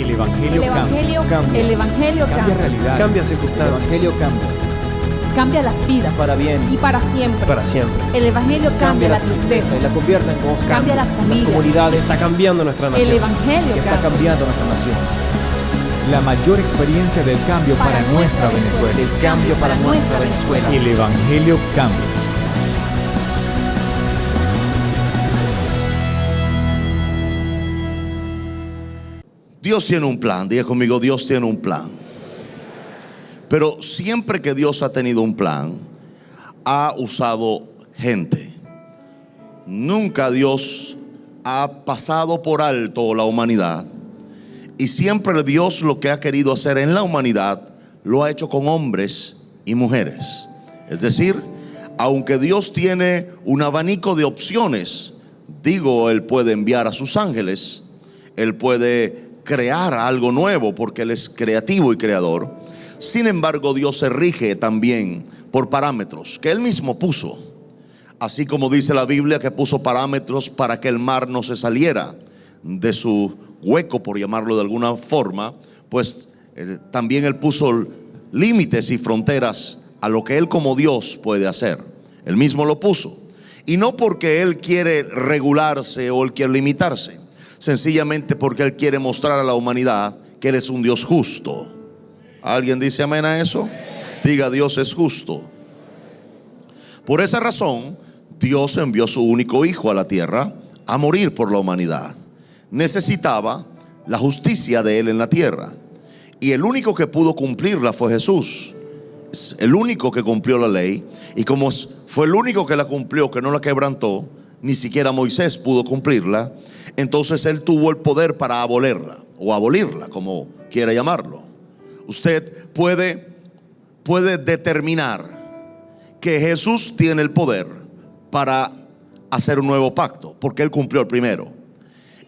El Evangelio cambia. El Evangelio Cambia realidades. Cambia El circunstancias. Evangelio cambia. cambia las vidas Para bien. y para siempre. Para siempre. El Evangelio cambia la tristeza, y la convierte en gozo. cambia las Las familias. comunidades. Está cambiando nuestra El nación. Evangelio Está cambia. cambiando nuestra nación. La mayor experiencia del cambio para nuestra Venezuela. El cambio para nuestra Venezuela. El Evangelio cambia. Dios tiene un plan, diga conmigo, Dios tiene un plan. Pero siempre que Dios ha tenido un plan, ha usado gente. Nunca Dios ha pasado por alto la humanidad. Y siempre Dios lo que ha querido hacer en la humanidad, lo ha hecho con hombres y mujeres. Es decir, aunque Dios tiene un abanico de opciones, digo, Él puede enviar a sus ángeles, Él puede crear algo nuevo porque Él es creativo y creador. Sin embargo, Dios se rige también por parámetros que Él mismo puso. Así como dice la Biblia que puso parámetros para que el mar no se saliera de su hueco, por llamarlo de alguna forma, pues también Él puso límites y fronteras a lo que Él como Dios puede hacer. Él mismo lo puso. Y no porque Él quiere regularse o Él quiere limitarse, sencillamente porque Él quiere mostrar a la humanidad que Él es un Dios justo. ¿Alguien dice amén a eso? Diga, Dios es justo. Por esa razón, Dios envió su único hijo a la tierra a morir por la humanidad. Necesitaba la justicia de Él en la tierra. Y el único que pudo cumplirla fue Jesús. El único que cumplió la ley. Y como fue el único que la cumplió, que no la quebrantó, ni siquiera Moisés pudo cumplirla, entonces Él tuvo el poder para abolirla, o abolirla, como quiera llamarlo. Usted puede determinar que Jesús tiene el poder para hacer un nuevo pacto, porque Él cumplió el primero.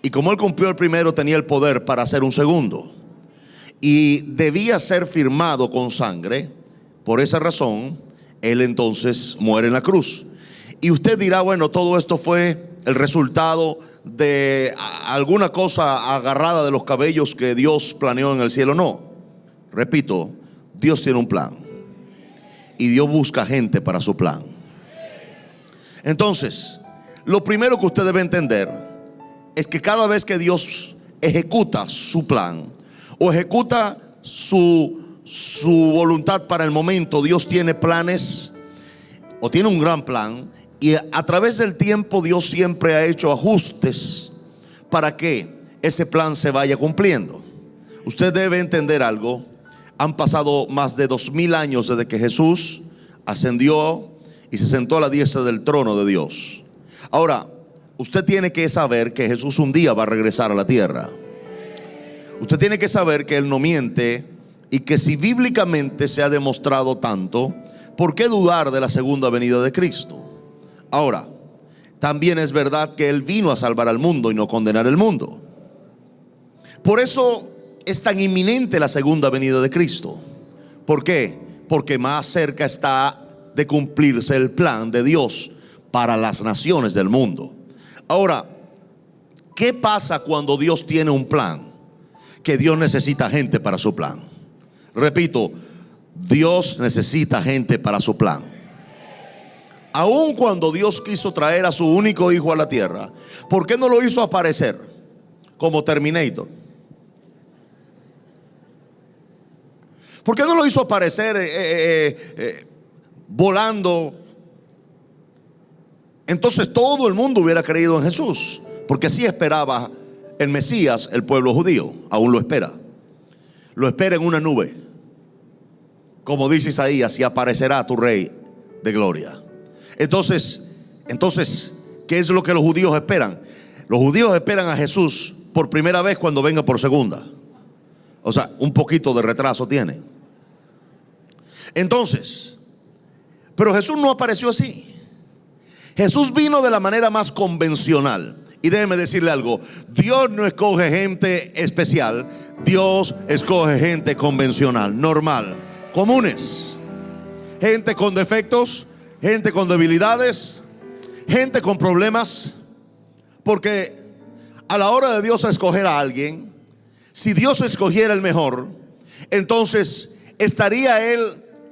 Y como Él cumplió el primero, tenía el poder para hacer un segundo. Y debía ser firmado con sangre. Por esa razón, Él entonces muere en la cruz. Y usted dirá, bueno, todo esto fue el resultado de alguna cosa agarrada de los cabellos que Dios planeó en el cielo. No, repito, Dios tiene un plan y Dios busca gente para su plan. Entonces, lo primero que usted debe entender es que cada vez que Dios ejecuta su plan o ejecuta su voluntad para el momento, Dios tiene planes o tiene un gran plan. Y a través del tiempo Dios siempre ha hecho ajustes para que ese plan se vaya cumpliendo. Usted debe entender algo. Han pasado más de 2000 años desde que Jesús ascendió y se sentó a la diestra del trono de Dios. Ahora, usted tiene que saber que Jesús un día va a regresar a la tierra. Usted tiene que saber que Él no miente y que si bíblicamente se ha demostrado tanto, ¿por qué dudar de la segunda venida de Cristo? Ahora, también es verdad que Él vino a salvar al mundo y no condenar el mundo. Por eso es tan inminente la segunda venida de Cristo. ¿Por qué? Porque más cerca está de cumplirse el plan de Dios para las naciones del mundo. Ahora, ¿qué pasa cuando Dios tiene un plan? Que Dios necesita gente para su plan. Repito, Dios necesita gente para su plan. Aun cuando Dios quiso traer a su único hijo a la tierra, ¿por qué no lo hizo aparecer como Terminator? ¿Por qué no lo hizo aparecer volando? Entonces todo el mundo hubiera creído en Jesús, porque así esperaba el Mesías, el pueblo judío. Aún lo espera. Lo espera en una nube. Como dice Isaías, y aparecerá tu rey de gloria. Entonces, ¿qué es lo que los judíos esperan? Los judíos esperan a Jesús por primera vez cuando venga por segunda. O sea, un poquito de retraso tiene. Entonces, pero Jesús no apareció así. Jesús vino de la manera más convencional. Y déjeme decirle algo, Dios no escoge gente especial, Dios escoge gente convencional, normal, comunes. Gente con defectos, gente con debilidades, gente con problemas. Porque a la hora de Dios escoger a alguien, Si Dios escogiera el mejor, entonces estaría Él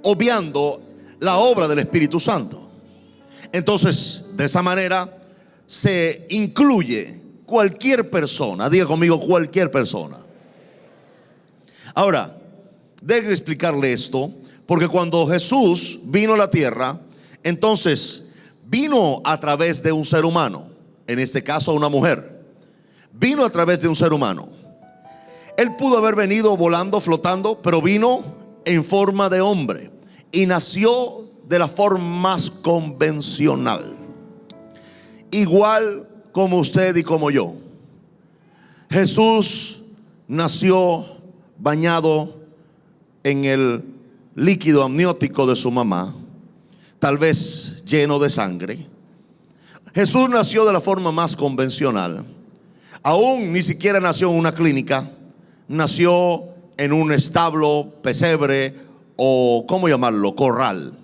obviando la obra del Espíritu Santo. Entonces, de esa manera se incluye cualquier persona. Diga conmigo, cualquier persona. Ahora, déjeme explicarle esto, porque cuando Jesús vino a la tierra, entonces vino a través de un ser humano, en este caso una mujer. Vino a través de un ser humano. Él pudo haber venido volando, flotando, pero vino en forma de hombre y nació de la forma más convencional, igual como usted y como yo. Jesús nació bañado en el líquido amniótico de su mamá, tal vez lleno de sangre. Jesús nació de la forma más convencional. Aún ni siquiera nació en una clínica, nació en un establo, pesebre o, ¿cómo llamarlo?, corral.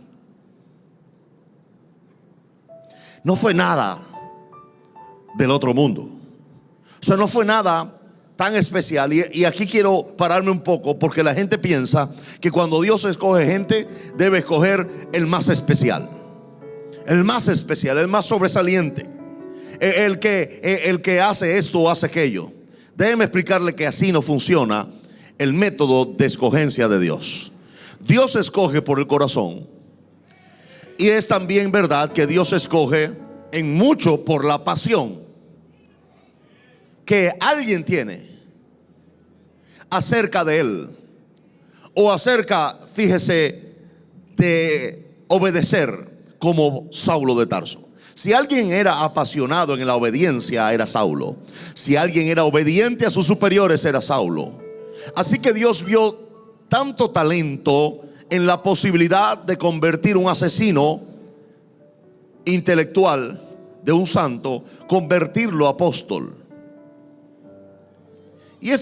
No fue nada del otro mundo. O sea, no fue nada tan especial. Y aquí quiero pararme un poco, porque la gente piensa que cuando Dios escoge gente, debe escoger el más especial. El más especial, el más sobresaliente, el que hace esto o hace aquello. Déjeme explicarle que así no funciona el método de escogencia de Dios. Dios escoge por el corazón. Y es también verdad que Dios escoge en mucho por la pasión que alguien tiene acerca de Él, o acerca, fíjese, de obedecer, como Saulo de Tarso. Si alguien era apasionado en la obediencia, era Saulo. Si alguien era obediente a sus superiores, era Saulo. Así que Dios vio tanto talento en la posibilidad de convertir un asesino intelectual de un santo, convertirlo a apóstol. Y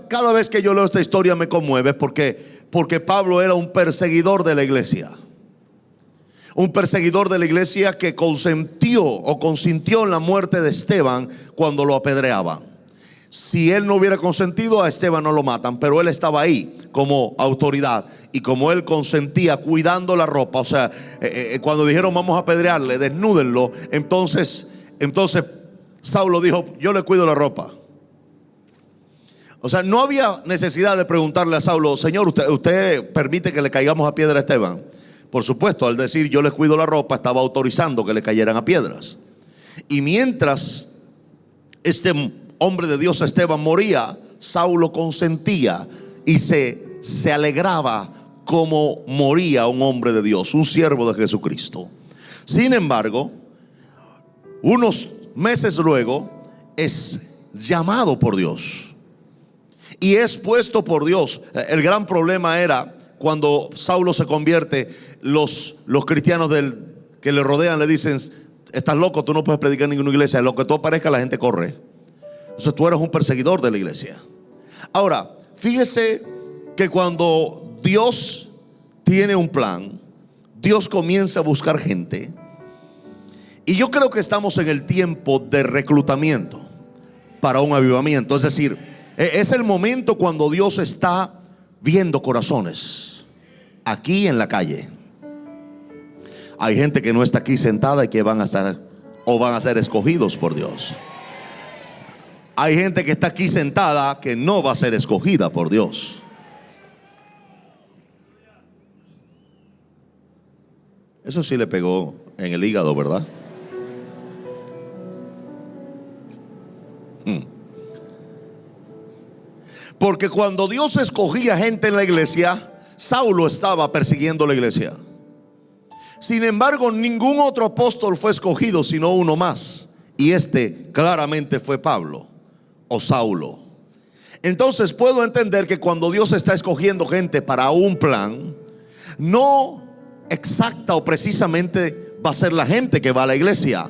cada vez que yo leo esta historia me conmueve, porque Pablo era un perseguidor de la iglesia. Un perseguidor de la iglesia que consintió en la muerte de Esteban cuando lo apedreaban. Si él no hubiera consentido, a Esteban no lo matan, pero él estaba ahí como autoridad. Y como él consentía, cuidando la ropa, o sea, cuando dijeron vamos a apedrearle, desnúdenlo, entonces Saulo dijo, yo le cuido la ropa. O sea, no había necesidad de preguntarle a Saulo, Señor, ¿usted permite que le caigamos a piedra a Esteban? Por supuesto, al decir yo les cuido la ropa, estaba autorizando que le cayeran a piedras. Y mientras este hombre de Dios Esteban moría, Saulo consentía y se alegraba como moría un hombre de Dios, un siervo de Jesucristo. Sin embargo, unos meses luego es llamado por Dios y es puesto por Dios. El gran problema era cuando Saulo se convierte, los cristianos que le rodean le dicen, estás loco, tú no puedes predicar en ninguna iglesia. En lo que tú aparezcas, la gente corre. Entonces tú eres un perseguidor de la iglesia. Ahora, fíjese que cuando Dios tiene un plan, Dios comienza a buscar gente. Y yo creo que estamos en el tiempo de reclutamiento para un avivamiento. Es decir, es el momento cuando Dios está viendo corazones aquí en la calle. Hay gente que no está aquí sentada y que van a ser escogidos por Dios. Hay gente que está aquí sentada que no va a ser escogida por Dios. Eso sí le pegó en el hígado, ¿verdad? Porque cuando Dios escogía gente en la iglesia, Saulo estaba persiguiendo la iglesia. Sin embargo, ningún otro apóstol fue escogido sino uno más. Y claramente fue Pablo o Saulo. Entonces puedo entender que cuando Dios está escogiendo gente para un plan, no exacta o precisamente va a ser la gente que va a la iglesia,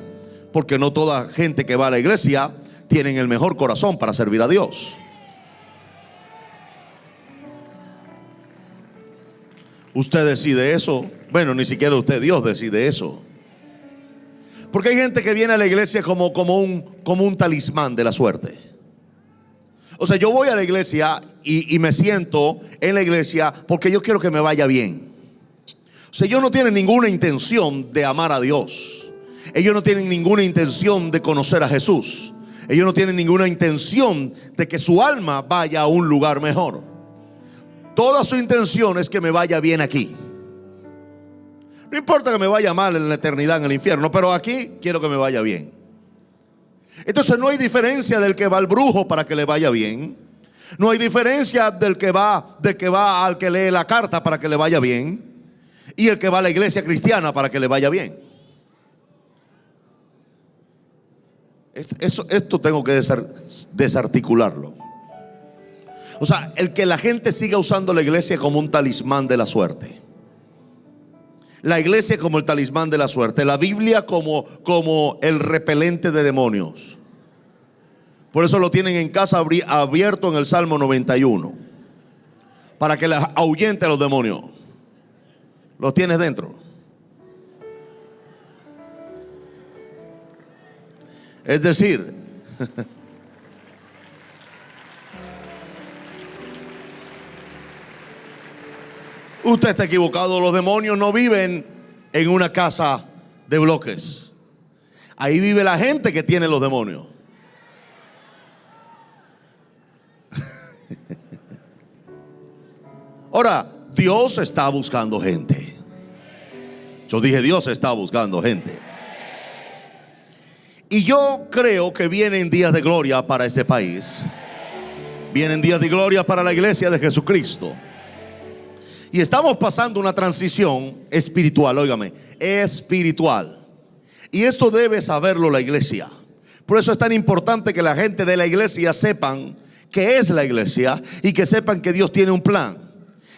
porque no toda gente que va a la iglesia tienen el mejor corazón para servir a Dios. Usted decide eso. Bueno, ni siquiera usted, Dios decide eso. Porque hay gente que viene a la iglesia como un talismán de la suerte. O sea, yo voy a la iglesia y me siento en la iglesia porque yo quiero que me vaya bien. O sea, ellos no tienen ninguna intención de amar a Dios. Ellos no tienen ninguna intención de conocer a Jesús. Ellos no tienen ninguna intención de que su alma vaya a un lugar mejor. Toda su intención es que me vaya bien aquí. No importa que me vaya mal en la eternidad, en el infierno, pero aquí quiero que me vaya bien. Entonces no hay diferencia del que va al brujo para que le vaya bien. No hay diferencia del que va al que lee la carta para que le vaya bien, y el que va a la iglesia cristiana para que le vaya bien. Esto tengo que desarticularlo. O sea, el que la gente siga usando la iglesia como un talismán de la suerte. La iglesia como el talismán de la suerte. La Biblia como el repelente de demonios. Por eso lo tienen en casa abierto en el Salmo 91. Para que les ahuyente a los demonios. Los tienes dentro. Es decir, usted está equivocado. Los demonios no viven en una casa de bloques. Ahí vive la gente que tiene los demonios. Ahora, Dios está buscando gente. Yo dije, Dios está buscando gente. Y yo creo que vienen días de gloria para este país. Vienen días de gloria para la iglesia de Jesucristo. Y estamos pasando una transición espiritual, óigame, espiritual. Y esto debe saberlo la iglesia. Por eso es tan importante que la gente de la iglesia sepan qué es la iglesia y que sepan que Dios tiene un plan.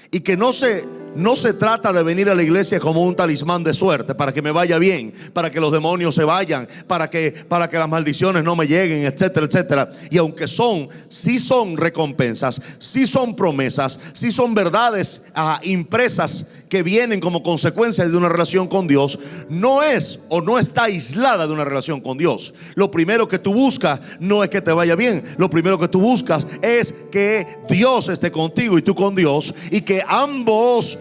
Y que no se trata de venir a la iglesia como un talismán de suerte, para que me vaya bien, para que los demonios se vayan, para que las maldiciones no me lleguen, etcétera, etcétera. Y aunque sí son recompensas, sí son promesas, sí son verdades impresas que vienen como consecuencia de una relación con Dios, no es o no está aislada de una relación con Dios. Lo primero que tú buscas no es que te vaya bien. Lo primero que tú buscas es que Dios esté contigo y tú con Dios, y que ambos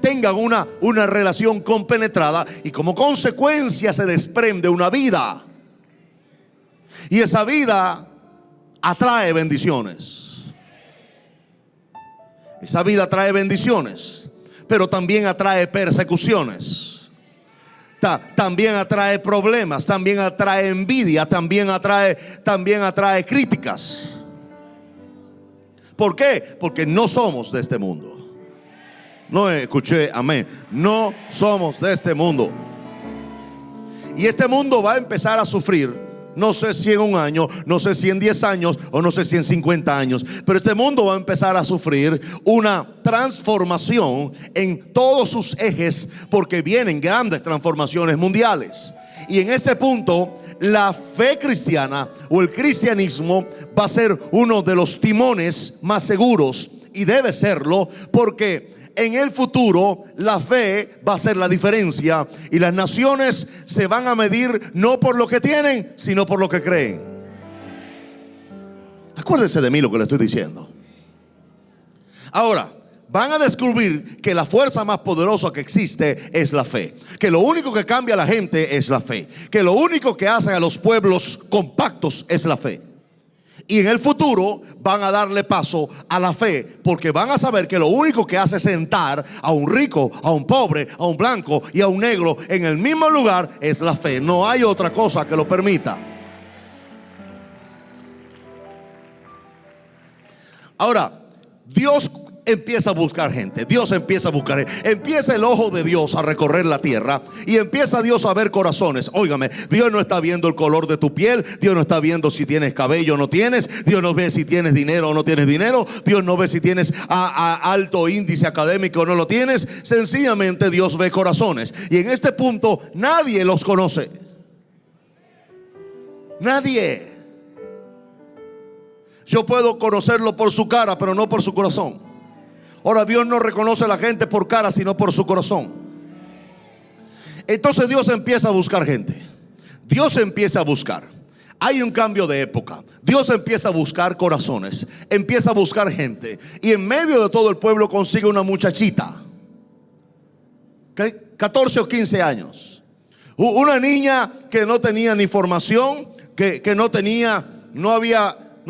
tengan una relación compenetrada, y como consecuencia se desprende una vida, y esa vida atrae bendiciones. Esa vida trae bendiciones, pero también atrae persecuciones, también atrae problemas, también atrae envidia, también atrae críticas. ¿Por qué? Porque no somos de este mundo. No escuché amén. No somos de este mundo. Y este mundo va a empezar a sufrir. No sé si en un año, no sé si en 10 años, o no sé si en 50 años. Pero este mundo va a empezar a sufrir una transformación en todos sus ejes, porque vienen grandes transformaciones mundiales. Y en este punto, la fe cristiana o el cristianismo va a ser uno de los timones más seguros. Y debe serlo, porque en el futuro la fe va a ser la diferencia, y las naciones se van a medir no por lo que tienen, sino por lo que creen. Acuérdese de mí lo que le estoy diciendo. Ahora, van a descubrir que la fuerza más poderosa que existe es la fe. Que lo único que cambia a la gente es la fe. Que lo único que hace a los pueblos compactos es la fe. Y en el futuro van a darle paso a la fe, porque van a saber que lo único que hace sentar a un rico, a un pobre, a un blanco y a un negro en el mismo lugar es la fe. No hay otra cosa que lo permita. Ahora, Dios empieza a buscar gente. Dios empieza a buscar gente. Empieza el ojo de Dios a recorrer la tierra, y empieza Dios a ver corazones. Óigame, Dios no está viendo el color de tu piel. Dios no está viendo si tienes cabello o no tienes. Dios no ve si tienes dinero o no tienes dinero. Dios no ve si tienes alto índice académico o no lo tienes. Sencillamente Dios ve corazones. Y en este punto nadie los conoce. Nadie. Yo puedo conocerlo por su cara, pero no por su corazón. Ahora, Dios no reconoce a la gente por cara, sino por su corazón. Entonces Dios empieza a buscar gente. Dios empieza a buscar. Hay un cambio de época. Dios empieza a buscar corazones, empieza a buscar gente, y en medio de todo el pueblo consigue una muchachita, 14 o 15 años. Una niña que no tenía ni formación, que no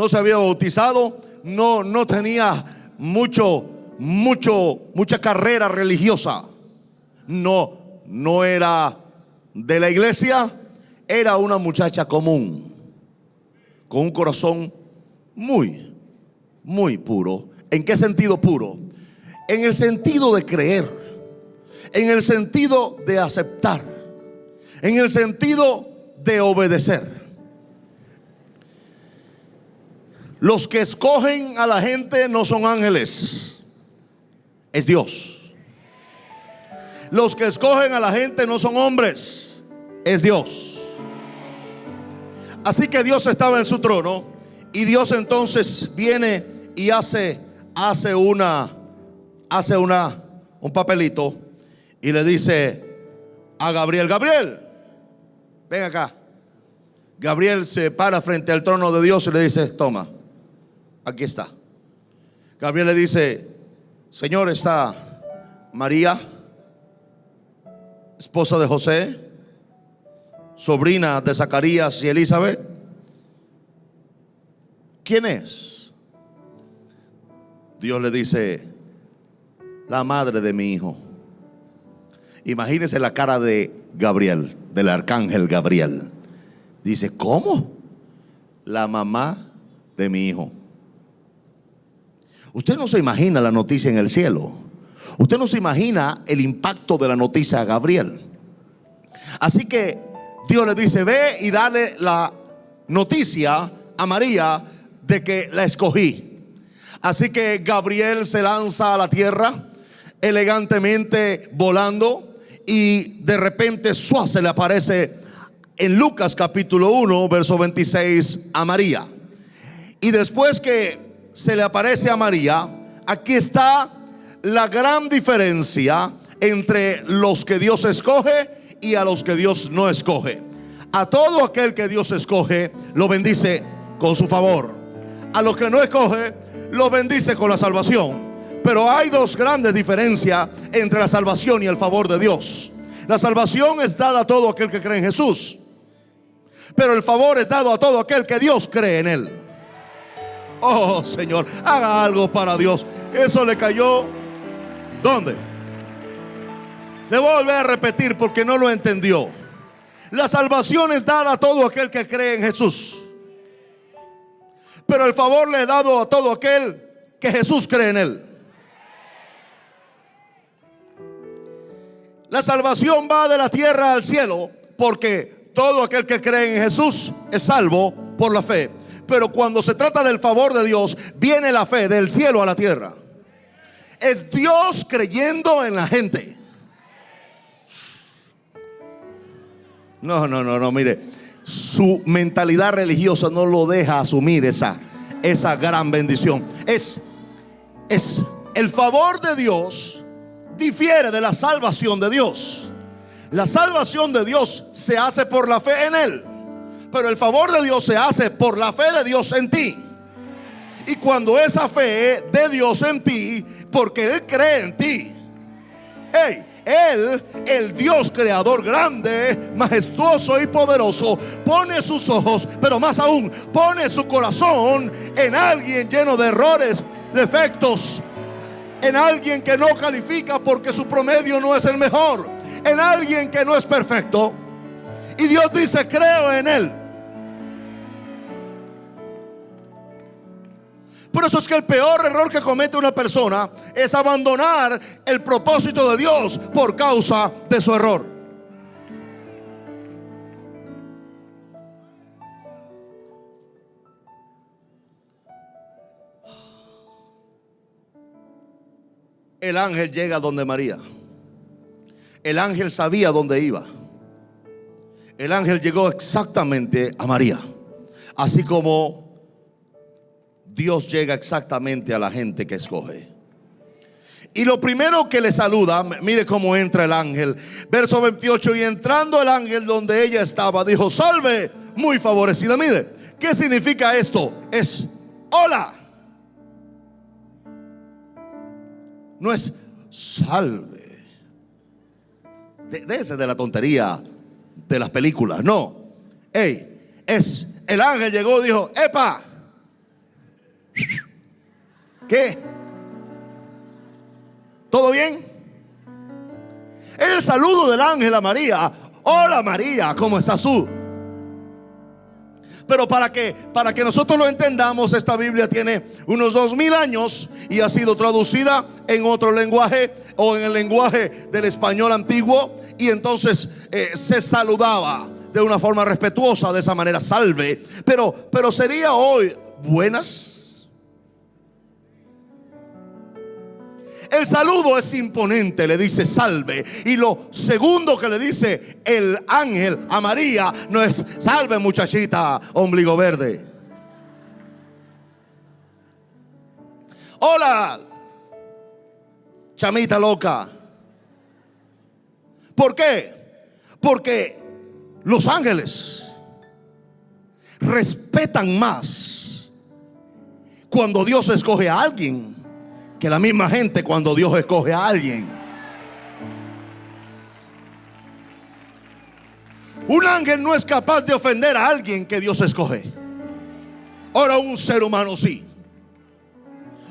se había bautizado, no tenía mucha carrera religiosa. No era de la iglesia, era una muchacha común, con un corazón muy, muy puro. ¿En qué sentido puro? En el sentido de creer, en el sentido de aceptar, en el sentido de obedecer. Los que escogen a la gente no son ángeles, es Dios. Los que escogen a la gente no son hombres, es Dios. Así que Dios estaba en su trono, y Dios entonces viene y hace un papelito y le dice a Gabriel: Gabriel, ven acá. Gabriel se para frente al trono de Dios y le dice: toma, aquí está. Gabriel le dice: Señor, está María, esposa de José, sobrina de Zacarías y Elizabeth. ¿Quién es? Dios le dice: la madre de mi hijo. Imagínense la cara de Gabriel, del arcángel Gabriel. Dice: ¿cómo? La mamá de mi hijo. Usted no se imagina la noticia en el cielo. Usted no se imagina el impacto de la noticia a Gabriel. Así que Dios le dice: ve y dale la noticia a María de que la escogí. Así que Gabriel se lanza a la tierra, elegantemente volando, y de repente se le aparece en Lucas capítulo 1 verso 26 a María. Y después que se le aparece a María, aquí está la gran diferencia entre los que Dios escoge y a los que Dios no escoge. A todo aquel que Dios escoge lo bendice con su favor. A los que no escoge lo bendice con la salvación. Pero hay dos grandes diferencias entre la salvación y el favor de Dios. La salvación es dada a todo aquel que cree en Jesús, pero el favor es dado a todo aquel que Dios cree en él. Oh Señor, haga algo para Dios. Eso le cayó. ¿Dónde? Le voy a volver a repetir porque no lo entendió. La salvación es dada a todo aquel que cree en Jesús, pero el favor le es dado a todo aquel que Jesús cree en él. La salvación va de la tierra al cielo, porque todo aquel que cree en Jesús es salvo por la fe. Pero cuando se trata del favor de Dios, viene la fe del cielo a la tierra. Es Dios creyendo en la gente. No, mire, su mentalidad religiosa no lo deja asumir esa gran bendición. Es el favor de Dios difiere de la salvación de Dios. La salvación de Dios se hace por la fe en Él, pero el favor de Dios se hace por la fe de Dios en ti. Y cuando esa fe de Dios en ti, porque Él cree en ti, Él, el Dios creador grande, majestuoso y poderoso, pone sus ojos, pero más aún, pone su corazón en alguien lleno de errores, defectos, en alguien que no califica porque su promedio no es el mejor, en alguien que no es perfecto. Y Dios dice: creo en él. Por eso es que el peor error que comete una persona es abandonar el propósito de Dios por causa de su error. El ángel llega donde María. El ángel sabía dónde iba. El ángel llegó exactamente a María, así como Dios llega exactamente a la gente que escoge. Y lo primero que le saluda, mire cómo entra el ángel. Verso 28: y entrando el ángel donde ella estaba, dijo: salve muy favorecida. Mire, ¿qué significa esto? Es hola. No es salve. Déjese de la tontería de las películas. No. Es el ángel llegó y dijo: ¡epa! ¿Qué? ¿Todo bien? El saludo del ángel a María. Hola María, ¿cómo estás tú? Pero para que nosotros lo entendamos, esta Biblia tiene unos 2000 años y ha sido traducida en otro lenguaje, o en el lenguaje del español antiguo, y entonces se saludaba de una forma respetuosa, de esa manera, salve. Pero sería hoy buenas. El saludo es imponente, le dice salve. Y lo segundo que le dice el ángel a María no es salve muchachita ombligo verde. Hola chamita loca. ¿Por qué? Porque los ángeles respetan más cuando Dios escoge a alguien que la misma gente cuando Dios escoge a alguien. Un ángel no es capaz de ofender a alguien que Dios escoge. Ahora un ser humano sí,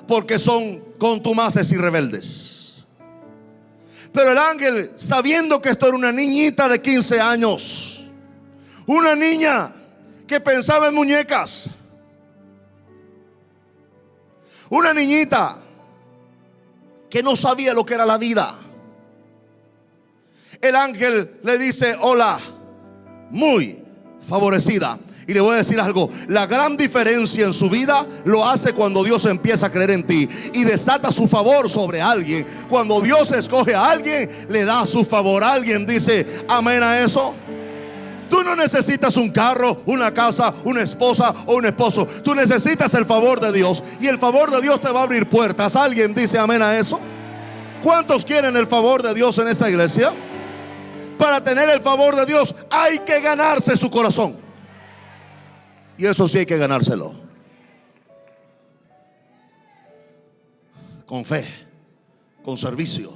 porque son contumaces y rebeldes. Pero el ángel, sabiendo que esto era una niñita de 15 años, una niña que pensaba en muñecas, una niñita que no sabía lo que era la vida, el ángel le dice: hola, muy favorecida. Y le voy a decir algo: la gran diferencia en su vida lo hace cuando Dios empieza a creer en ti y desata su favor sobre alguien. Cuando Dios escoge a alguien, le da su favor a alguien. Dice amén a eso. Tú no necesitas un carro, una casa, una esposa o un esposo. Tú necesitas el favor de Dios, y el favor de Dios te va a abrir puertas. ¿Alguien dice amén a eso? ¿Cuántos quieren el favor de Dios en esta iglesia? Para tener el favor de Dios hay que ganarse su corazón. Y eso sí hay que ganárselo. Con fe, con servicio,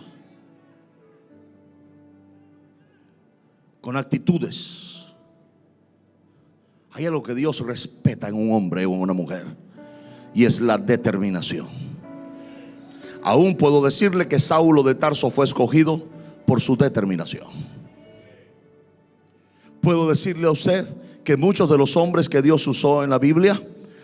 con actitudes. Hay algo que Dios respeta en un hombre o en una mujer, y es la determinación. Aún puedo decirle que Saulo de Tarso fue escogido por su determinación. Puedo decirle a usted que muchos de los hombres que Dios usó en la Biblia,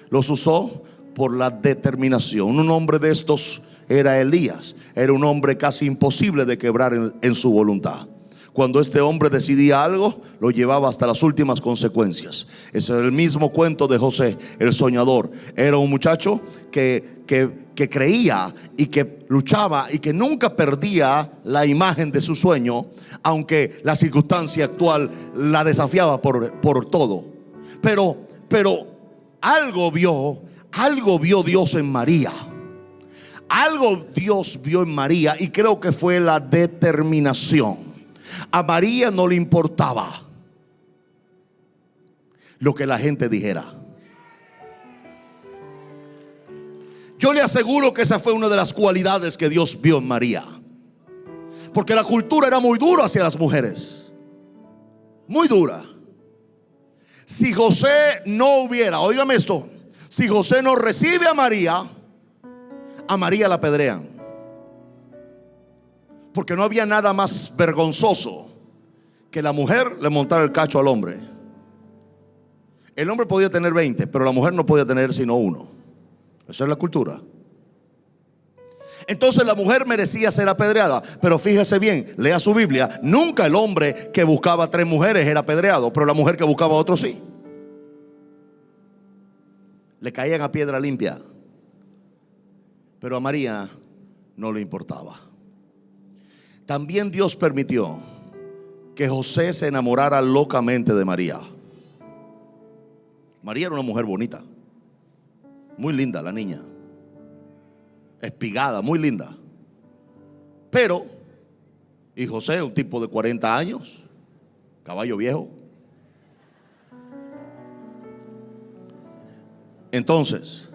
los usó por la determinación. Un hombre de estos era Elías. Era un hombre casi imposible de quebrar en su voluntad. Cuando este hombre decidía algo, lo llevaba hasta las últimas consecuencias. Es el mismo cuento de José, el soñador. Era un muchacho que creía y que luchaba y que nunca perdía la imagen de su sueño, aunque la circunstancia actual la desafiaba por todo. Pero algo vio Dios en María. Algo Dios vio en María, y creo que fue la determinación. A María no le importaba lo que la gente dijera. Yo le aseguro que esa fue una de las cualidades que Dios vio en María, porque la cultura era muy dura hacia las mujeres, muy dura. Si José no hubiera, óigame esto, si José no recibe a María la apedrean. Porque no había nada más vergonzoso que la mujer le montara el cacho al hombre. El hombre podía tener 20, pero la mujer no podía tener sino uno. Esa es la cultura. Entonces la mujer merecía ser apedreada. Pero fíjese bien, lea su Biblia. Nunca el hombre que buscaba 3 mujeres era apedreado, pero la mujer que buscaba a otro sí. Le caían a piedra limpia. Pero a María no le importaba. También Dios permitió que José se enamorara locamente de María. María era una mujer bonita, muy linda la niña, espigada, muy linda. Pero, y José, un tipo de 40 años, caballo viejo, Entonces,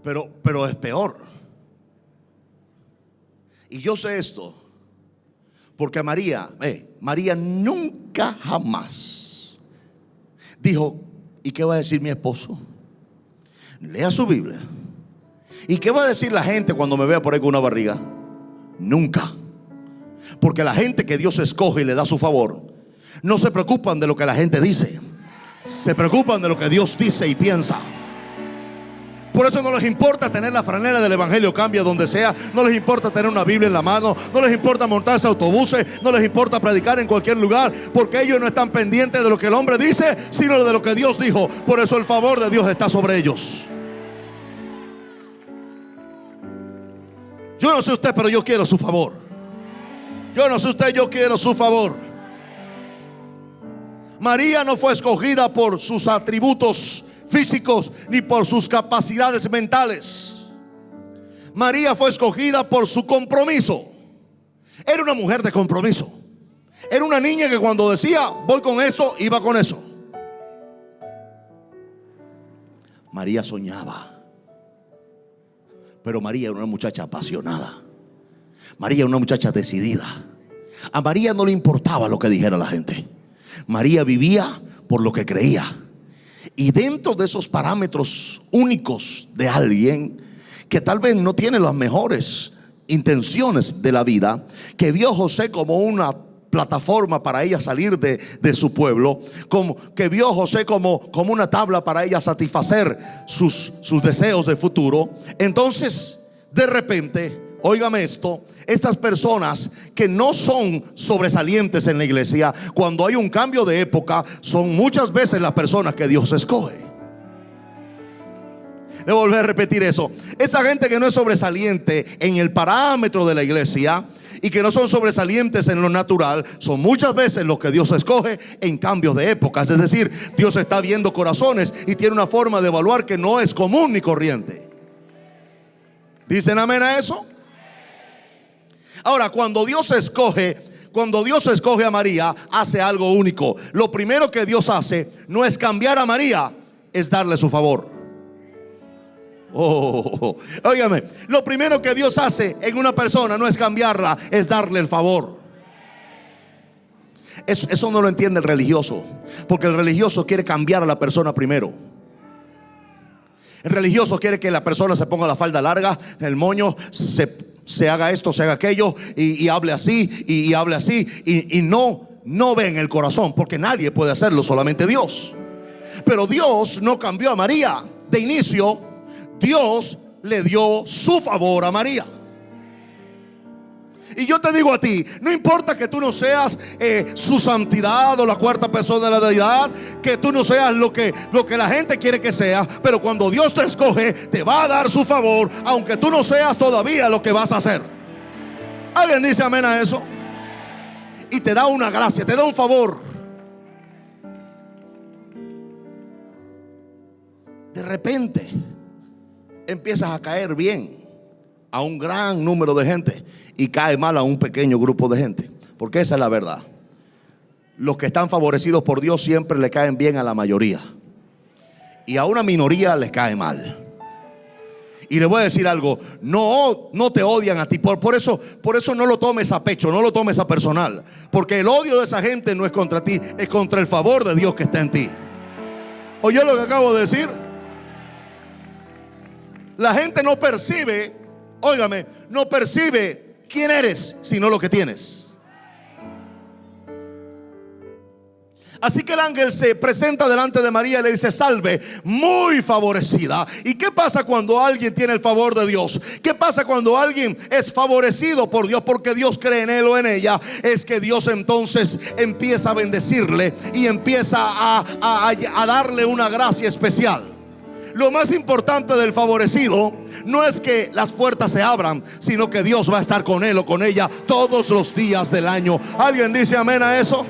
pero es peor. Y yo sé esto porque María nunca jamás dijo: ¿y qué va a decir mi esposo? Lea su Biblia. ¿Y qué va a decir la gente cuando me vea por ahí con una barriga? Nunca. Porque la gente que Dios escoge y le da su favor, no se preocupan de lo que la gente dice, se preocupan de lo que Dios dice y piensa. Por eso no les importa tener la franela del Evangelio Cambia donde sea. No les importa tener una Biblia en la mano. No les importa montarse a autobuses. No les importa predicar en cualquier lugar. Porque ellos no están pendientes de lo que el hombre dice, sino de lo que Dios dijo. Por eso el favor de Dios está sobre ellos. Yo no sé usted, pero yo quiero su favor. Yo no sé usted, yo quiero su favor. María no fue escogida por sus atributos físicos ni por sus capacidades mentales. María fue escogida por su compromiso. Era una mujer de compromiso. Era una niña que cuando decía voy con esto, iba con eso. María soñaba, pero María era una muchacha apasionada. María era una muchacha decidida. A María no le importaba lo que dijera la gente. María vivía por lo que creía. Y dentro de esos parámetros únicos de alguien que tal vez no tiene las mejores intenciones de la vida, que vio a José como una plataforma para ella salir de su pueblo, como que vio a José como una tabla para ella satisfacer sus deseos de futuro. Entonces, de repente, óigame esto, estas personas que no son sobresalientes en la iglesia, cuando hay un cambio de época, son muchas veces las personas que Dios escoge. Le voy a volver a repetir eso. Esa gente que no es sobresaliente en el parámetro de la iglesia y que no son sobresalientes en lo natural, son muchas veces los que Dios escoge en cambios de épocas. Es decir, Dios está viendo corazones y tiene una forma de evaluar que no es común ni corriente. ¿Dicen amén a eso? Ahora, cuando Dios escoge a María, hace algo único. Lo primero que Dios hace no es cambiar a María, es darle su favor. Óigame, lo primero que Dios hace en una persona no es cambiarla, es darle el favor. Eso no lo entiende el religioso, porque el religioso quiere cambiar a la persona primero. El religioso quiere que la persona se ponga la falda larga, el moño, se haga esto, se haga aquello, y hable así, y hable así, y no ve en el corazón, porque nadie puede hacerlo, solamente Dios. Pero Dios no cambió a María. De inicio, Dios le dio su favor a María. Y yo te digo a ti, no importa que tú no seas su santidad o la cuarta persona de la deidad, que tú no seas lo que la gente quiere que seas, pero cuando Dios te escoge, te va a dar su favor, aunque tú no seas todavía lo que vas a hacer. ¿Alguien dice amén a eso? Y te da una gracia, te da un favor. De repente empiezas a caer bien a un gran número de gente y cae mal a un pequeño grupo de gente, porque esa es la verdad. Los que están favorecidos por Dios siempre le caen bien a la mayoría, y a una minoría les cae mal. Y le voy a decir algo, no te odian a ti, por eso no lo tomes a pecho, no lo tomes a personal, porque el odio de esa gente no es contra ti, es contra el favor de Dios que está en ti. ¿Oyó lo que acabo de decir? La gente no percibe, óigame, no percibe quién eres, sino lo que tienes. Así que el ángel se presenta delante de María y le dice: salve, muy favorecida. ¿Y qué pasa cuando alguien tiene el favor de Dios? ¿Qué pasa cuando alguien es favorecido por Dios porque Dios cree en él o en ella? Es que Dios entonces empieza a bendecirle y empieza a darle una gracia especial. Lo más importante del favorecido no es que las puertas se abran, sino que Dios va a estar con él o con ella todos los días del año. ¿Alguien dice amén a eso?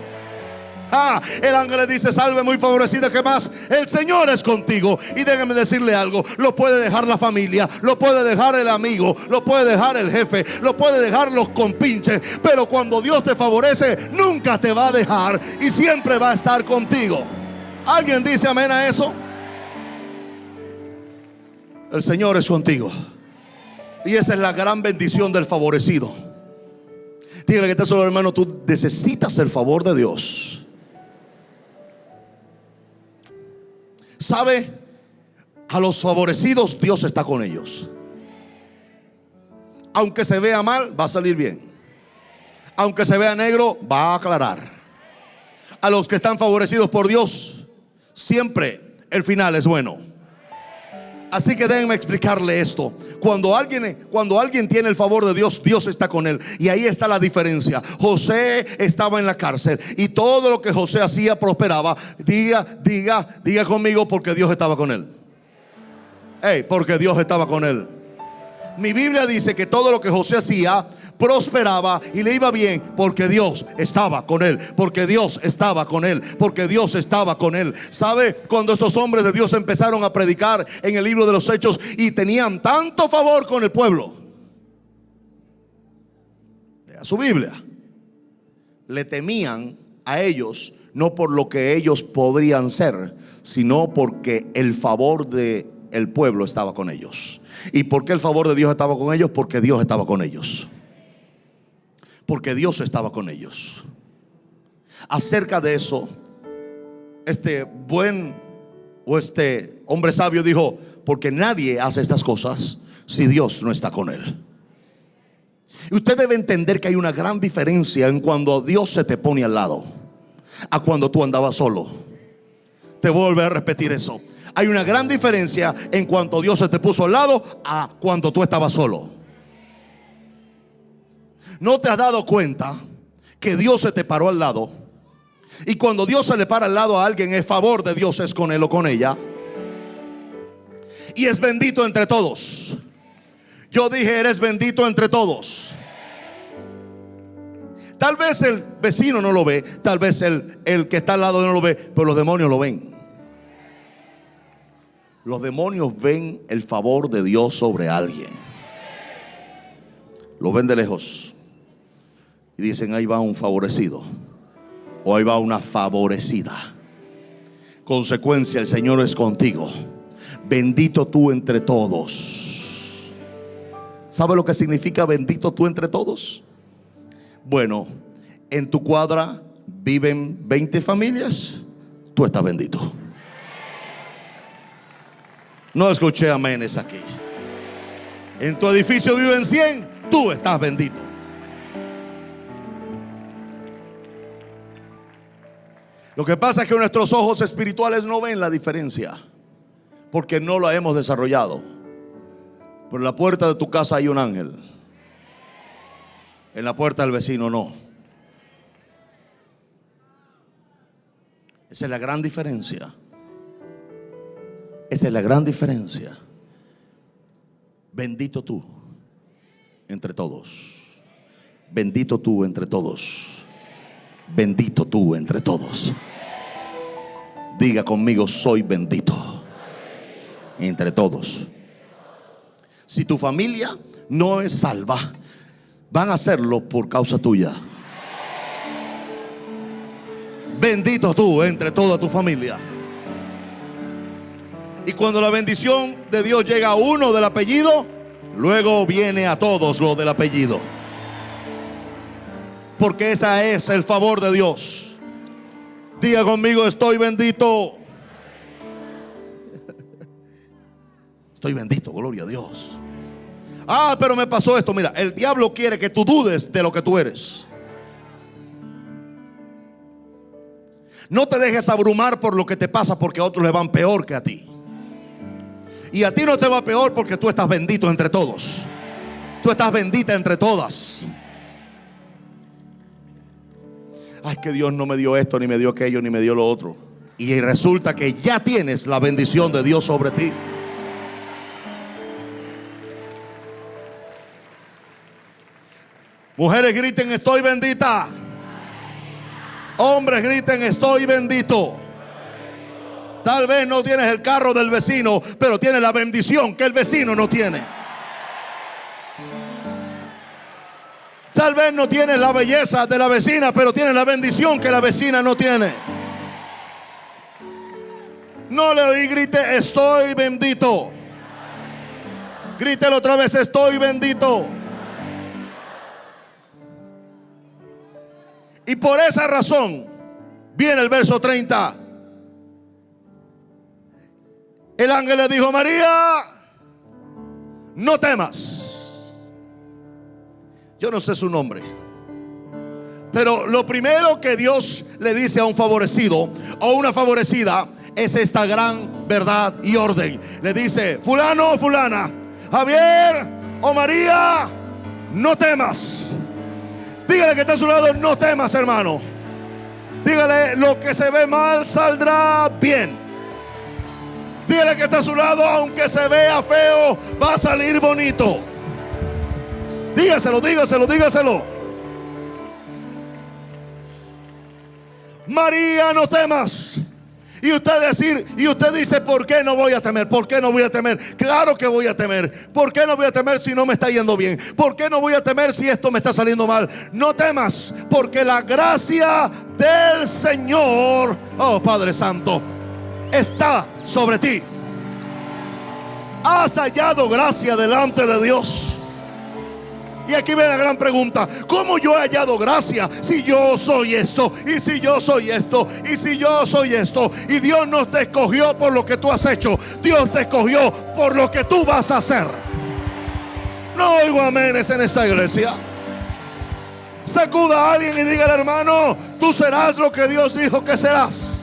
El ángel le dice: salve, muy favorecida. ¿Qué más? El Señor es contigo. Y déjame decirle algo: lo puede dejar la familia, lo puede dejar el amigo, lo puede dejar el jefe, lo puede dejar los compinches, pero cuando Dios te favorece, nunca te va a dejar y siempre va a estar contigo. ¿Alguien dice amén a eso? El Señor es contigo. Y esa es la gran bendición del favorecido. Dígale que está solo, hermano, tú necesitas el favor de Dios. ¿Sabe? A los favorecidos Dios está con ellos. Aunque se vea mal, va a salir bien. Aunque se vea negro, va a aclarar. A los que están favorecidos por Dios, siempre el final es bueno. Así que déjenme explicarle esto. Cuando alguien tiene el favor de Dios, Dios está con él. Y ahí está la diferencia. José estaba en la cárcel y todo lo que José hacía prosperaba. Diga conmigo, porque Dios estaba con él. Porque Dios estaba con él. Mi Biblia dice que todo lo que José hacía prosperaba y le iba bien, porque Dios estaba con él, porque Dios estaba con él, porque Dios estaba con él. ¿Sabe? Cuando estos hombres de Dios empezaron a predicar en el libro de los Hechos y tenían tanto favor con el pueblo, a su Biblia, le temían a ellos, no por lo que ellos podrían ser, sino porque el favor del pueblo estaba con ellos. ¿Y por qué el favor de Dios estaba con ellos? Porque Dios estaba con ellos. Porque Dios estaba con ellos. Acerca de eso, este hombre sabio dijo: porque nadie hace estas cosas si Dios no está con él. Y usted debe entender que hay una gran diferencia en cuando Dios se te pone al lado a cuando tú andabas solo. Te voy a volver a repetir eso. Hay una gran diferencia en cuanto Dios se te puso al lado a cuando tú estabas solo. ¿No te has dado cuenta que Dios se te paró al lado? Y cuando Dios se le para al lado a alguien, el favor de Dios es con él o con ella. Y es bendito entre todos. Yo dije, eres bendito entre todos. Tal vez el vecino no lo ve, tal vez el que está al lado no lo ve, pero los demonios lo ven. Los demonios ven el favor de Dios sobre alguien. Lo ven de lejos y dicen: ahí va un favorecido, o ahí va una favorecida. Consecuencia, el Señor es contigo. Bendito tú entre todos. ¿Sabe lo que significa bendito tú entre todos? Bueno, en tu cuadra viven 20 familias, tú estás bendito. No escuché amenes aquí. En tu edificio viven 100, tú estás bendito. Lo que pasa es que nuestros ojos espirituales no ven la diferencia, porque no la hemos desarrollado. Pero en la puerta de tu casa hay un ángel, en la puerta del vecino no. Esa es la gran diferencia. Esa es la gran diferencia. Bendito tú entre todos. Bendito tú entre todos. Bendito tú entre todos. Diga conmigo: soy bendito entre todos. Si tu familia no es salva, van a hacerlo por causa tuya. Bendito tú entre toda tu familia. Y cuando la bendición de Dios llega a uno del apellido, luego viene a todos los del apellido. Porque ese es el favor de Dios. Diga conmigo: estoy bendito. Estoy bendito, gloria a Dios. Pero me pasó esto. Mira, el diablo quiere que tú dudes de lo que tú eres. No te dejes abrumar por lo que te pasa, porque a otros les van peor que a ti. Y a ti no te va peor porque tú estás bendito entre todos. Tú estás bendita entre todas. Ay, que Dios no me dio esto, ni me dio aquello, ni me dio lo otro. Y resulta que ya tienes la bendición de Dios sobre ti. Mujeres griten: estoy bendita. Hombres griten: estoy bendito. Tal vez no tienes el carro del vecino, pero tienes la bendición que el vecino no tiene. Tal vez no tienes la belleza de la vecina, pero tienes la bendición que la vecina no tiene. No le oí grite: estoy bendito. Grítelo otra vez, estoy bendito. Y por esa razón viene el verso 30. El ángel le dijo: María, no temas. Yo no sé su nombre, pero lo primero que Dios le dice a un favorecido o una favorecida es esta gran verdad y orden. Le dice: fulano o fulana, Javier o María, no temas. Dígale que está a su lado: no temas, hermano. Dígale: lo que se ve mal saldrá bien. Dígale que está a su lado: aunque se vea feo, va a salir bonito. Dígaselo, dígaselo, dígaselo. María, no temas. Y usted dice: ¿por qué no voy a temer? ¿Por qué no voy a temer? Claro que voy a temer. ¿Por qué no voy a temer si no me está yendo bien? ¿Por qué no voy a temer si esto me está saliendo mal? No temas, porque la gracia del Señor, oh Padre Santo, está sobre ti. Has hallado gracia delante de Dios. Y aquí viene la gran pregunta: ¿cómo yo he hallado gracia si yo soy esto? Y si yo soy esto, y si yo soy esto. Y Dios no te escogió por lo que tú has hecho, Dios te escogió por lo que tú vas a hacer. No oigo amenes en esta iglesia. Sacuda a alguien y dígale: hermano, tú serás lo que Dios dijo que serás.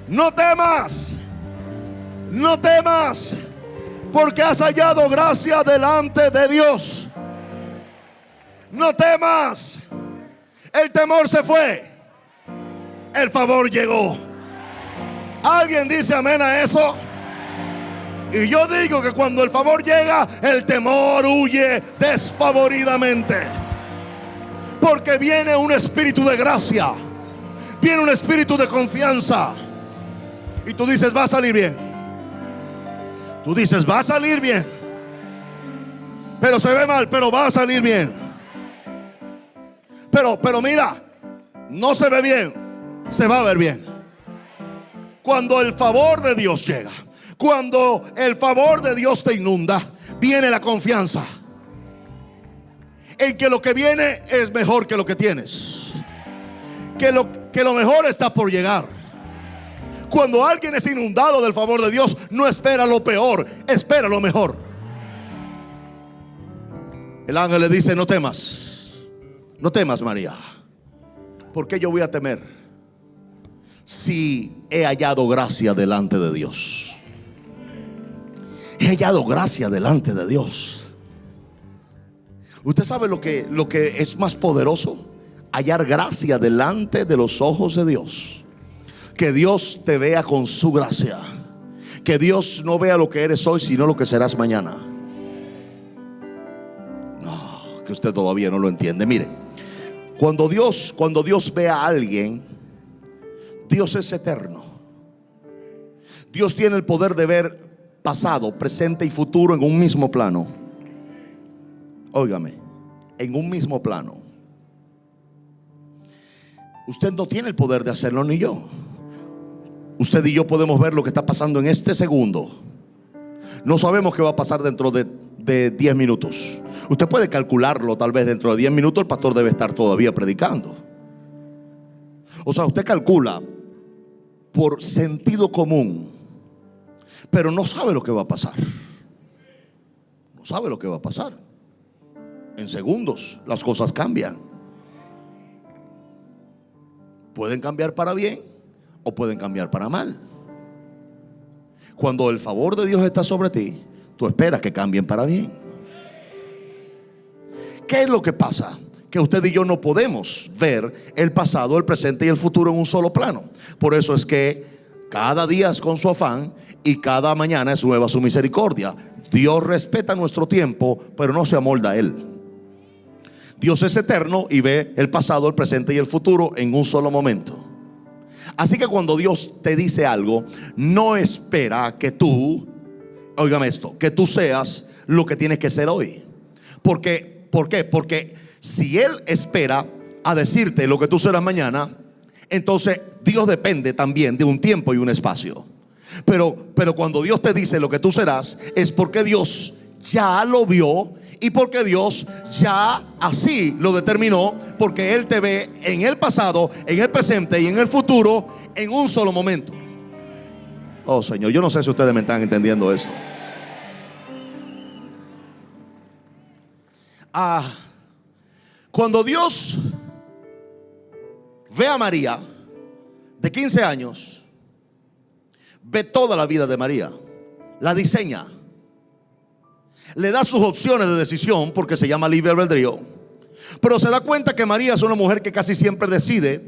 No temas, no temas, porque has hallado gracia delante de Dios. No temas. El temor se fue, el favor llegó. ¿Alguien dice amén a eso? Y yo digo que cuando el favor llega, el temor huye desfavoridamente, porque viene un espíritu de gracia, viene un espíritu de confianza. Y tú dices: va a salir bien. Tú dices: va a salir bien, pero se ve mal, pero va a salir bien. Pero mira, no se ve bien, se va a ver bien. Cuando el favor de Dios llega, cuando el favor de Dios te inunda, viene la confianza en que lo que viene es mejor que lo que tienes, que lo mejor está por llegar. Cuando alguien es inundado del favor de Dios, no espera lo peor, espera lo mejor. El ángel le dice: no temas, no temas, María. ¿Por qué yo voy a temer si he hallado gracia delante de Dios? He hallado gracia delante de Dios. ¿Usted sabe lo que es más poderoso? Hallar gracia delante de los ojos de Dios. Que Dios te vea con su gracia. Que Dios no vea lo que eres hoy, sino lo que serás mañana. No, que usted todavía no lo entiende. Mire, cuando Dios ve a alguien, Dios es eterno. Dios tiene el poder de ver pasado, presente y futuro en un mismo plano. Óigame, en un mismo plano. Usted no tiene el poder de hacerlo, ni yo. Usted y yo podemos ver lo que está pasando en este segundo. No sabemos qué va a pasar dentro de 10 minutos. Usted puede calcularlo, tal vez dentro de 10 minutos el pastor debe estar todavía predicando. O sea, usted calcula por sentido común, pero no sabe lo que va a pasar. No sabe lo que va a pasar. En segundos las cosas cambian. Pueden cambiar para bien o pueden cambiar para mal. Cuando el favor de Dios está sobre ti, tú esperas que cambien para bien. ¿Qué es lo que pasa? Que usted y yo no podemos ver el pasado, el presente y el futuro en un solo plano. Por eso es que cada día es con su afán y cada mañana es nueva su misericordia. Dios respeta nuestro tiempo, pero no se amolda a él. Dios es eterno y ve el pasado, el presente y el futuro en un solo momento. Así que cuando Dios te dice algo, no espera que tú, óigame esto, que tú seas lo que tienes que ser hoy. ¿Por qué? Porque si Él espera a decirte lo que tú serás mañana, entonces Dios depende también de un tiempo y un espacio. Pero cuando Dios te dice lo que tú serás, es porque Dios ya lo vio y porque Dios ya así lo determinó, porque Él te ve en el pasado, en el presente y en el futuro en un solo momento. Oh Señor, yo no sé si ustedes me están entendiendo esto. Cuando Dios ve a María de 15 años, ve toda la vida de María, la diseña, le da sus opciones de decisión porque se llama libre albedrío, pero se da cuenta que María es una mujer que casi siempre decide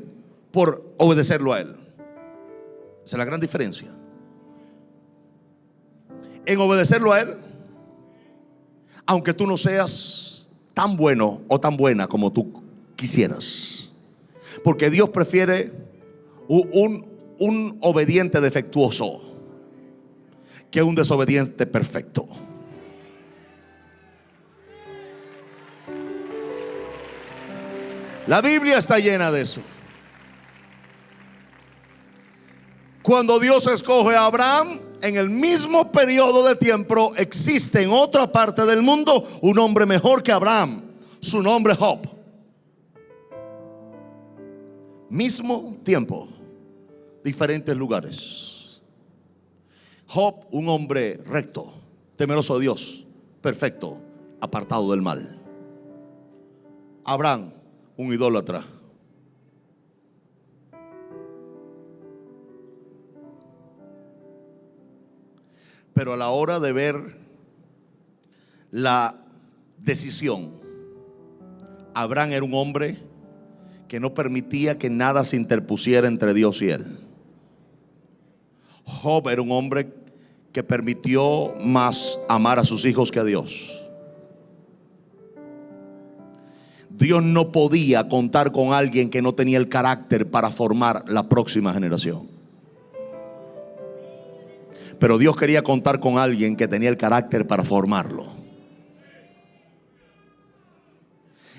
por obedecerlo a Él. Esa es la gran diferencia. En obedecerlo a Él, aunque tú no seas tan bueno o tan buena como tú quisieras, porque Dios prefiere un obediente defectuoso que un desobediente perfecto. La Biblia está llena de eso. Cuando Dios escoge a Abraham, en el mismo periodo de tiempo existe en otra parte del mundo un hombre mejor que Abraham. Su nombre es Job. Mismo tiempo, diferentes lugares. Job, un hombre recto, temeroso de Dios, perfecto, apartado del mal. Abraham, un idólatra. Pero a la hora de ver la decisión, Abraham era un hombre que no permitía que nada se interpusiera entre Dios y él. Job era un hombre que permitió más amar a sus hijos que a Dios. Dios no podía contar con alguien que no tenía el carácter para formar la próxima generación. Pero Dios quería contar con alguien que tenía el carácter para formarlo.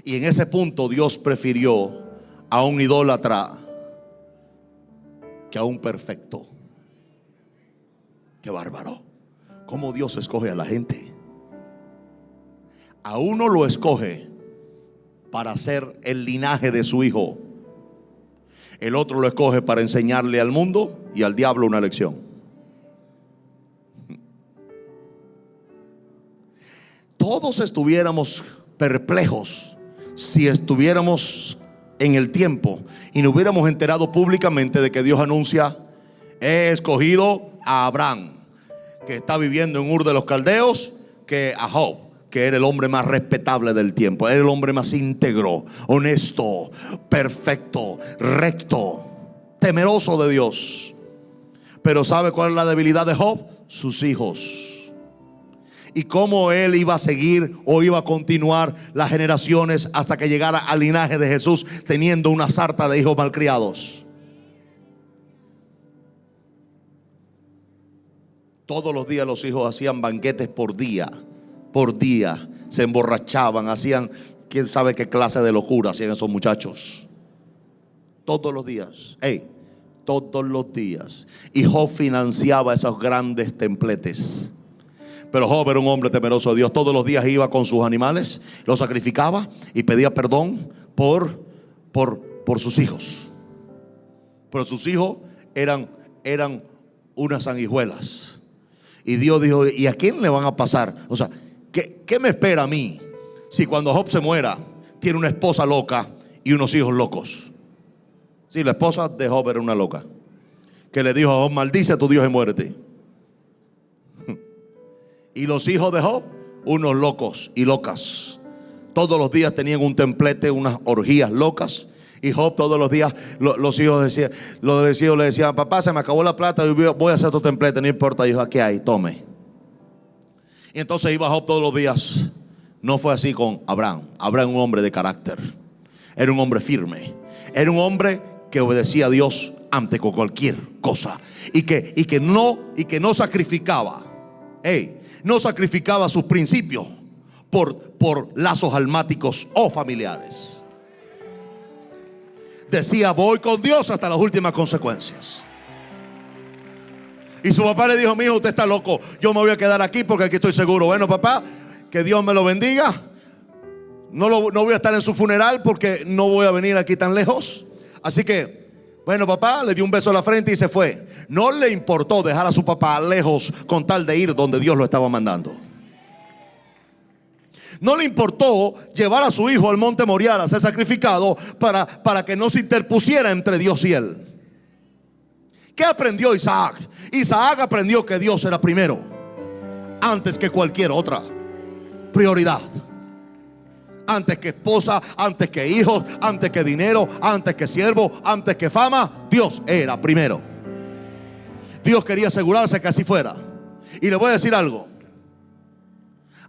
Y en ese punto Dios prefirió a un idólatra que a un perfecto. Qué bárbaro. ¿Cómo Dios escoge a la gente? A uno lo escoge para ser el linaje de su hijo. El otro lo escoge para enseñarle al mundo y al diablo una lección. Todos estuviéramos perplejos si estuviéramos en el tiempo y nos hubiéramos enterado públicamente de que Dios anuncia: he escogido a Abraham, que está viviendo en Ur de los Caldeos, que a Job, que era el hombre más respetable del tiempo, era el hombre más íntegro, honesto, perfecto, recto, temeroso de Dios. Pero ¿sabe cuál es la debilidad de Job? Sus hijos. Y cómo él iba a seguir o iba a continuar las generaciones hasta que llegara al linaje de Jesús, teniendo una sarta de hijos malcriados. Todos los días los hijos hacían banquetes por día, se emborrachaban, hacían quién sabe qué clase de locura hacían esos muchachos. Todos los días, todos los días. Y Job financiaba esos grandes templetes. Pero Job era un hombre temeroso de Dios. Todos los días iba con sus animales, los sacrificaba y pedía perdón por sus hijos. Pero sus hijos eran unas sanguijuelas. Y Dios dijo: ¿y a quién le van a pasar? O sea, ¿qué me espera a mí si cuando Job se muera tiene una esposa loca y unos hijos locos? Sí, la esposa de Job era una loca que le dijo a Job: maldice a tu Dios y muérete. Y los hijos de Job, unos locos y locas. Todos los días tenían un templete, unas orgías locas. Y Job todos los días, los hijos le decían: papá, se me acabó la plata, y voy a hacer tu templete, no importa. Hijo, aquí hay, tome. Y entonces iba Job todos los días. No fue así con Abraham. Abraham era un hombre de carácter. Era un hombre firme. Era un hombre que obedecía a Dios ante cualquier cosa. Y que no sacrificaba. No sacrificaba sus principios por lazos almáticos o familiares. Decía: voy con Dios hasta las últimas consecuencias. Y su papá le dijo: mi hijo, usted está loco, yo me voy a quedar aquí porque aquí estoy seguro. Bueno, papá, que Dios me lo bendiga. No voy a estar en su funeral porque no voy a venir aquí tan lejos. Así que, bueno, papá, le dio un beso en la frente y se fue. No le importó dejar a su papá lejos con tal de ir donde Dios lo estaba mandando. No le importó llevar a su hijo al monte Moriah a ser sacrificado para que no se interpusiera entre Dios y él. ¿Qué aprendió Isaac? Isaac aprendió que Dios era primero, antes que cualquier otra prioridad. Antes que esposa, antes que hijos, antes que dinero, antes que siervo, antes que fama, Dios era primero. Dios quería asegurarse que así fuera. Y le voy a decir algo: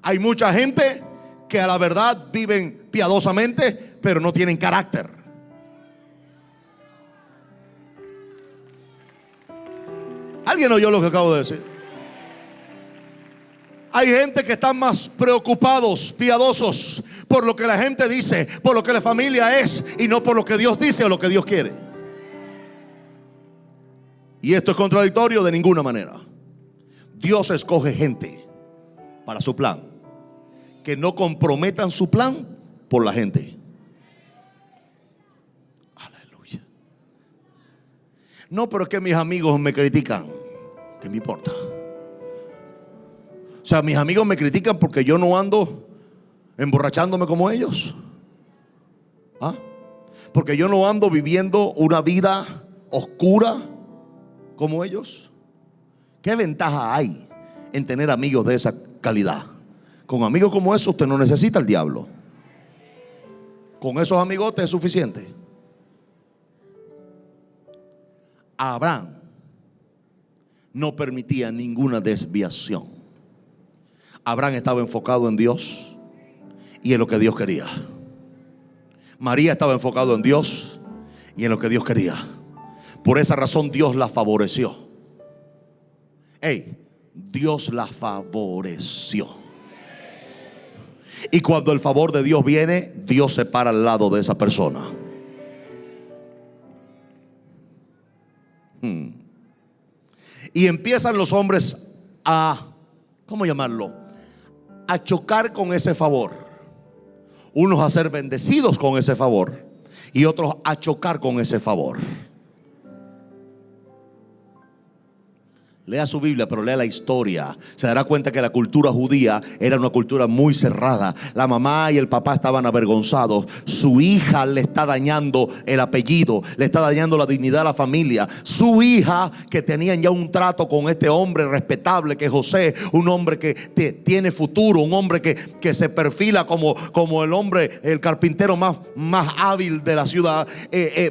hay mucha gente que a la verdad viven piadosamente, pero no tienen carácter. ¿Alguien oyó lo que acabo de decir? Hay gente que están más preocupados, piadosos, por lo que la gente dice, por lo que la familia es, y no por lo que Dios dice o lo que Dios quiere. Y esto es contradictorio de ninguna manera. Dios escoge gente para su plan, que no comprometan su plan por la gente. Aleluya. No, pero es que mis amigos me critican. ¿Qué me importa? O sea, mis amigos me critican porque yo no ando emborrachándome como ellos. ¿Ah? Porque yo no ando viviendo una vida oscura como ellos. ¿Qué ventaja hay en tener amigos de esa calidad? Con amigos como esos usted no necesita al diablo. Con esos amigotes es suficiente. Abraham no permitía ninguna desviación. Abraham estaba enfocado en Dios y en lo que Dios quería. María estaba enfocado en Dios y en lo que Dios quería. Por esa razón Dios la favoreció. Dios la favoreció. Y cuando el favor de Dios viene, Dios se para al lado de esa persona. Y empiezan los hombres a, ¿cómo llamarlo?, a chocar con ese favor. Unos a ser bendecidos con ese favor y otros a chocar con ese favor. Lea su Biblia, pero lea la historia. Se dará cuenta que la cultura judía era una cultura muy cerrada. La mamá y el papá estaban avergonzados. Su hija le está dañando el apellido, le está dañando la dignidad de la familia. Su hija, que tenían ya un trato con este hombre respetable que es José, un hombre que tiene futuro, un hombre que se perfila como el hombre, el carpintero más hábil de la ciudad,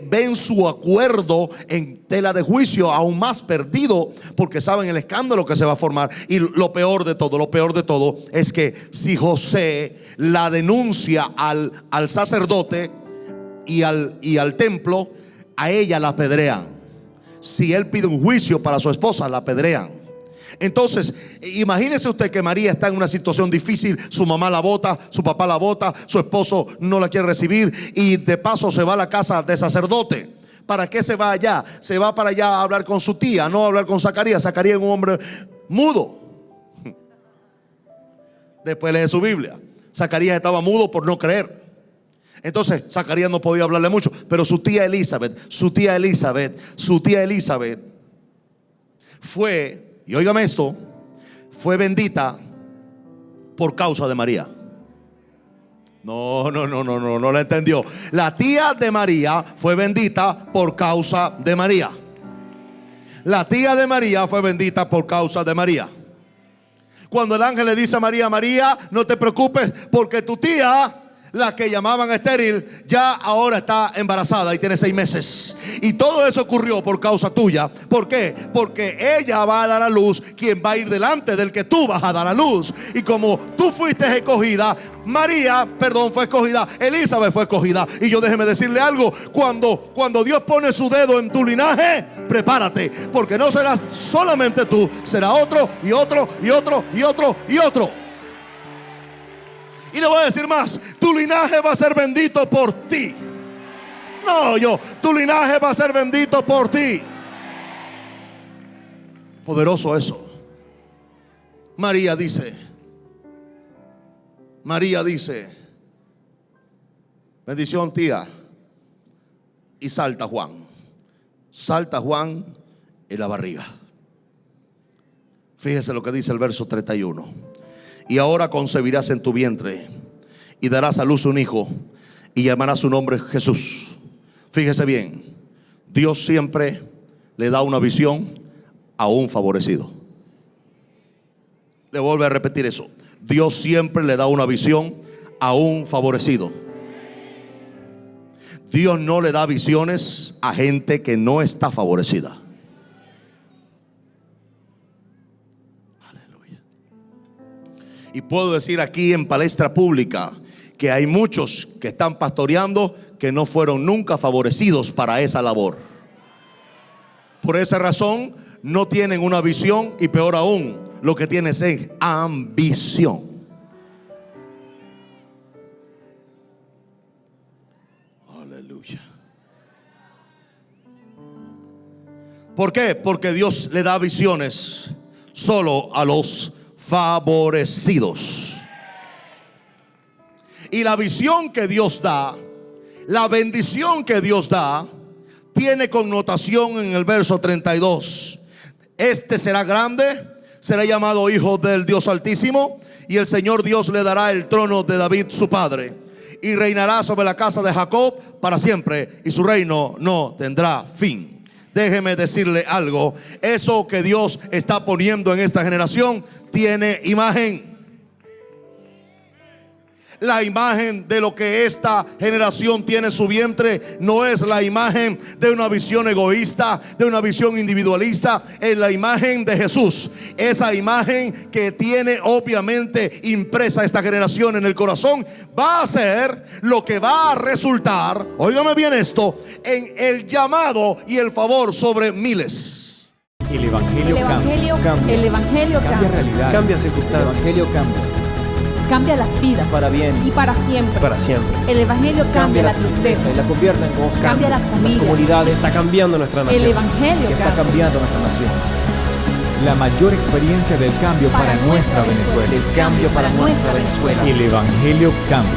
ven su acuerdo en tela de juicio aún más perdido, porque saben el escándalo que se va a formar. Y lo peor de todo es que si José la denuncia al sacerdote y al templo, a ella la apedrean. Si él pide un juicio para su esposa, la apedrean. Entonces, imagínese usted que María está en una situación difícil. Su mamá la bota, su papá la bota, su esposo no la quiere recibir y de paso se va a la casa de sacerdote. ¿Para qué se va allá? Se va para allá a hablar con su tía, no a hablar con Zacarías. Zacarías es un hombre mudo. Después lee su Biblia. Zacarías estaba mudo por no creer. Entonces Zacarías no podía hablarle mucho. Pero su tía Elizabeth fue, y óigame esto, fue bendita por causa de María. No la entendió. La tía de María fue bendita por causa de María. La tía de María fue bendita por causa de María. Cuando el ángel le dice a María: María, no te preocupes, porque tu tía, la que llamaban estéril, ya ahora está embarazada y tiene 6 meses. Y todo eso ocurrió por causa tuya. ¿Por qué? Porque ella va a dar a luz quien va a ir delante del que tú vas a dar a luz. Y como tú fuiste escogida, fue escogida, Elizabeth fue escogida. Y yo déjeme decirle algo: cuando Dios pone su dedo en tu linaje, prepárate, porque no serás solamente tú, será otro y otro y otro y otro y otro. Y le voy a decir más: tu linaje va a ser bendito por ti. Tu linaje va a ser bendito por ti. Poderoso eso. María dice, bendición tía. Y salta Juan en la barriga. Fíjese lo que dice el verso 31. Y ahora concebirás en tu vientre y darás a luz un hijo y llamarás su nombre Jesús. Fíjese bien, Dios siempre le da una visión a un favorecido. Le vuelvo a repetir eso. Dios siempre le da una visión a un favorecido. Dios no le da visiones a gente que no está favorecida. Aleluya. Y puedo decir aquí en palestra pública que hay muchos que están pastoreando que no fueron nunca favorecidos para esa labor. Por esa razón no tienen una visión y peor aún, lo que tienen es ambición. Aleluya. ¿Por qué? Porque Dios le da visiones solo a los favorecidos. Y la visión que Dios da, la bendición que Dios da, tiene connotación en el verso 32. Este será grande, será llamado Hijo del Dios Altísimo, y el Señor Dios le dará el trono de David su padre, y reinará sobre la casa de Jacob para siempre, y su reino no tendrá fin. Déjeme decirle algo, eso que Dios está poniendo en esta generación tiene imagen. La imagen de lo que esta generación tiene en su vientre no es la imagen de una visión egoísta, de una visión individualista. Es la imagen de Jesús. Esa imagen que tiene obviamente impresa esta generación en el corazón va a ser lo que va a resultar, óigame bien esto, en el llamado y el favor sobre miles. El Evangelio cambia. El Evangelio Cambia cambia. realidades. Cambia circunstancias. El Evangelio cambia. Cambia las vidas. Para bien. Y para siempre. Para siempre. El Evangelio cambia la tristeza. y la convierte en gozo. Cambia las familias. comunidades. Está cambiando nuestra nación. El Evangelio Está cambia. cambiando nuestra nación. La mayor experiencia del cambio para nuestra Venezuela. El cambio para nuestra Venezuela. El Evangelio cambia.